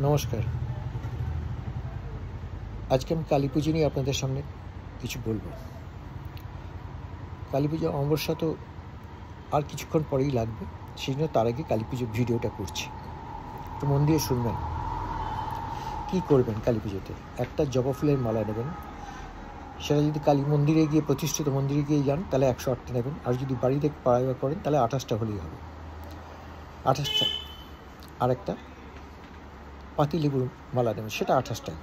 নমস্কার। আজকে আমি কালী পুজো নিয়ে আপনাদের সামনে কিছু বলবো। কালী পুজো অমাবস্যা তো আর কিছুক্ষণ পরেই লাগবে, সেই জন্য তার আগে কালী পুজোর ভিডিওটা করছি। একটু মন দিয়ে শুনবেন। কী করবেন কালী পুজোতে? একটা জবা ফুলের মালা নেবেন। সেটা যদি কালী মন্দিরে গিয়ে, প্রতিষ্ঠিত মন্দিরে গিয়ে যান, তাহলে 108টা নেবেন। আর যদি বাড়িতে পাড়ায় করেন তাহলে 28টা হলেই হবে, 28টা। আর একটা পাতি লেবুর মালা নেবেন, সেটা 28টাই।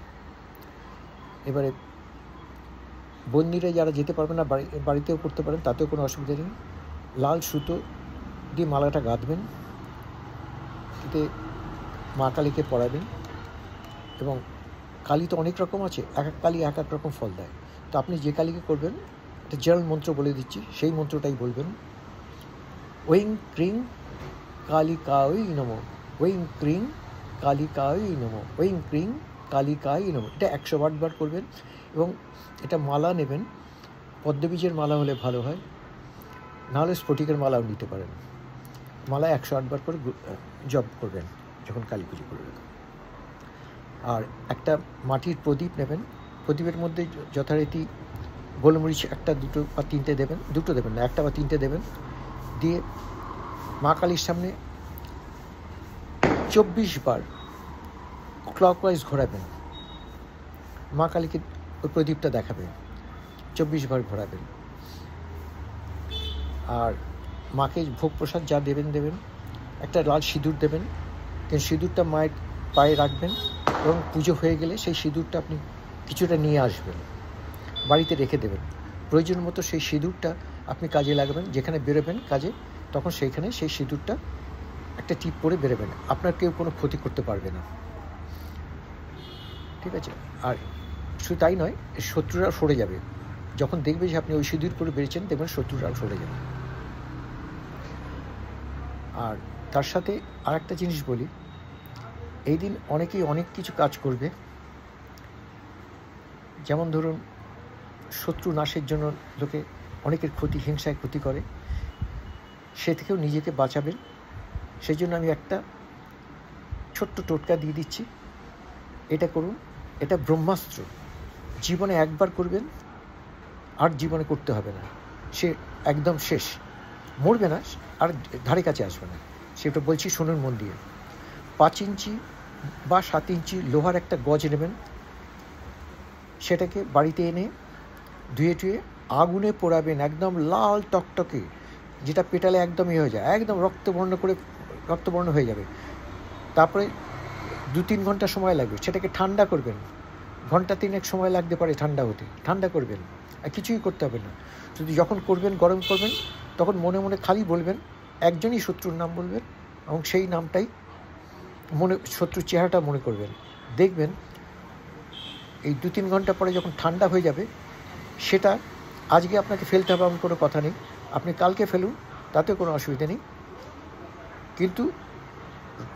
এবারে মন্দিরে যারা যেতে পারবেন না, বাড়িতেও করতে পারেন, তাতেও কোনো অসুবিধা নেই। লাল সুতো দিয়ে মালাটা গাঁথবেন, এতে মা কালীকে পরাবেন। এবং কালী তো অনেক রকম আছে, এক এক কালী এক এক রকম ফল দেয়। তো আপনি যে কালীকে করবেন, একটা জেনারেল মন্ত্র বলে দিচ্ছি, সেই মন্ত্রটাই বলবেন। ওইং ক্রিং কালিকায় নমঃ, ওইং ক্রিং কালিকায় নমঃ, ওইং ক্রিং কালিকায় নমঃ। এটা 108 বার করবেন। এবং এটা মালা নেবেন, পদ্মবীজের মালা হলে ভালো হয়, নাহলে স্ফটিকের মালাও নিতে পারেন। মালা 108 বার করে জপ করবেন যখন কালী পুজো করবেন। আর একটা মাটির প্রদীপ নেবেন, প্রদীপের মধ্যে যথারীতি গোলমরিচ একটা, দুটো বা তিনটে দেবেন, দুটো দেবেন না, একটা বা তিনটে দেবেন। দিয়ে মা কালীর সামনে 24 বার ক্লকওয়াইজ ঘোরাবেন। মা কালীকে ওই প্রদীপটা দেখাবেন, 24 বার ঘোরাবেন। আর মাকে ভোগ প্রসাদ যা দেবেন দেবেন। একটা লাল সিঁদুর দেবেন, কিন্তু সিঁদুরটা মায়ের পায়ে রাখবেন। এবং পুজো হয়ে গেলে সেই সিঁদুরটা আপনি কিছুটা নিয়ে আসবেন, বাড়িতে রেখে দেবেন। প্রয়োজন মতো সেই সিঁদুরটা আপনি কাজে লাগাবেন। যেখানে বেরোবেন কাজে, তখন সেইখানে সেই সিঁদুরটা একটা টিপ করে বেরোবেন। আপনার কেউ কোনো ক্ষতি করতে পারবে না, ঠিক আছে? আর শুধু তাই নয়, শত্রুরা সরে যাবে। যখন দেখবে যে আপনি ওই সিঁদুর করে বেরিয়েছেন, দেখবেন শত্রুরা সরে যাবে। আর তার সাথে আর একটা জিনিস বলি, এই দিন অনেকেই অনেক কিছু কাজ করবে। যেমন ধরুন, শত্রু নাশের জন্য লোকে অনেকের হিংসায় ক্ষতি করে, সে থেকেও নিজেকে বাঁচাবেন। সেই জন্য আমি একটা ছোট্ট টোটকা দিয়ে দিচ্ছি, এটা করুন। এটা ব্রহ্মাস্ত্র, জীবনে একবার করবেন, আর জীবনে করতে হবে না। সে একদম শেষ, মরবে না, আর ধারে কাছে আসবে না। সেটা বলছি, শুনুন মন দিয়ে। 5 ইঞ্চি বা 7 ইঞ্চি লোহার একটা গজ নেবেন, সেটাকে বাড়িতে এনে ধুয়ে টুয়ে আগুনে পোড়াবেন, একদম লাল টকটকে, যেটা পেটালে একদম হয়ে যায়, একদম রক্তবর্ণ হয়ে যাবে। তারপরে 2-3 ঘন্টা সময় লাগবে, সেটাকে ঠান্ডা করবেন। ঘন্টা 3 সময় লাগতে পারে ঠান্ডা হতে, ঠান্ডা করবেন। আর কিছুই করতে হবে না, শুধু যখন করবেন, গরম করবেন, তখন মনে মনে খালি বলবেন, একজনই শত্রুর নাম বলবেন, এবং সেই নামটাই শত্রুর চেহারাটা মনে করবেন। দেখবেন এই 2-3 ঘন্টা পরে যখন ঠান্ডা হয়ে যাবে, সেটা আজকে আপনাকে ফেলতে হবে এমন কোনো কথা নেই, আপনি কালকে ফেলুন, তাতেও কোনো অসুবিধা নেই। কিন্তু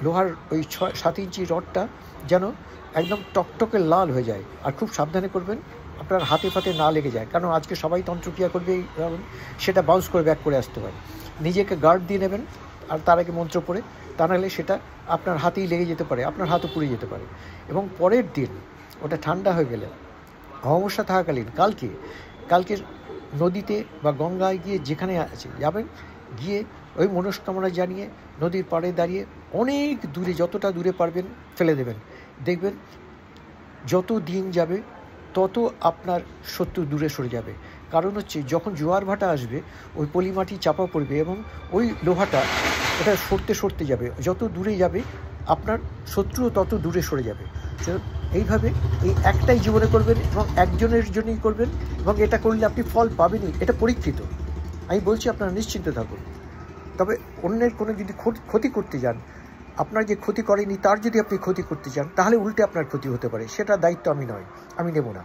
লোহার ওই 7 ইঞ্চি রডটা যেন একদম টকটকে লাল হয়ে যায়। আর খুব সাবধানে করবেন, আপনার হাতে ফাতে না লেগে যায়, কারণ আজকে সবাই তন্ত্রক্রিয়া করবে, সেটা বাউন্স করে ব্যাক করে আসতে হয়। নিজেকে গার্ড দিয়ে নেবেন, আর তার আগে মন্ত্র পড়ে, তা নাহলে সেটা আপনার হাতেই লেগে যেতে পারে, আপনার হাতও পুড়ে যেতে পারে। এবং পরের দিন ওটা ঠান্ডা হয়ে গেলে, অমাবস্যা থাকাকালীন কালকে নদীতে বা গঙ্গায় গিয়ে, যেখানে আছে যাবেন, গিয়ে ওই মনস্কামনা জানিয়ে নদীর পাড়ে দাঁড়িয়ে অনেক দূরে, যতটা দূরে পারবেন ফেলে দেবেন। দেখবেন যত দিন যাবে তত আপনার শত্রু দূরে সরে যাবে। কারণ হচ্ছে, যখন জোয়ার ভাটা আসবে, ওই পলিমাটি চাপা পড়বে এবং ওই লোহাটা ওটা সরতে যাবে। যত দূরে যাবে আপনার শত্রুও তত দূরে সরে যাবে। এইভাবে এই একটাই জীবনে করবেন, এবং একজনের জন্যই করবেন, এবং এটা করলে আপনি ফল পাবেনই, এটা পরীক্ষিত। আমি বলছি, আপনারা নিশ্চিন্তে থাকুন। তবে অন্যের কোনো যদি ক্ষতি করতে যান, আপনার যে ক্ষতি করেনি তার যদি আপনি ক্ষতি করতে চান, তাহলে উল্টে আপনার ক্ষতি হতে পারে। সেটা দায়িত্ব আমি নেব না।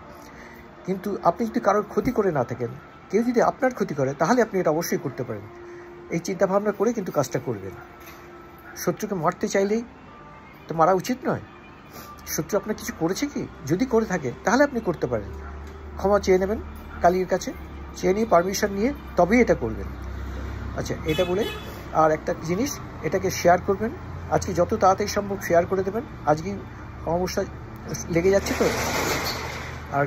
কিন্তু আপনি যদি কারোর ক্ষতি করে না থাকেন, কেউ যদি আপনার ক্ষতি করে, তাহলে আপনি এটা অবশ্যই করতে পারেন। এই চিন্তাভাবনা করে কিন্তু কাজটা করবেন। শত্রুকে মারতে চাইলেই তো মারা উচিত নয়। শত্রু আপনার কিছু করেছে কি, যদি করে থাকে, তাহলে আপনি করতে পারেন। ক্ষমা চেয়ে নেবেন কালীর কাছে, চেয়ে নিয়ে পারমিশন নিয়ে তবেই এটা করবেন। আচ্ছা, এটা বলে আর একটা জিনিস, এটাকে শেয়ার করবেন। আজকে যত তাড়াতাড়ি সম্ভব শেয়ার করে দেবেন। আজকেই অমাবস্যা লেগে যাচ্ছে তো, আর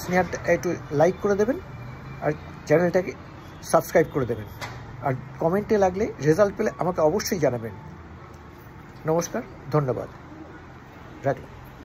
স্নেহারটা একটু লাইক করে দেবেন আর চ্যানেলটাকে সাবস্ক্রাইব করে দেবেন, আর কমেন্টে লাগলে রেজাল্ট পেলে আমাকে অবশ্যই জানাবেন। নমস্কার, ধন্যবাদ, রাখলাম।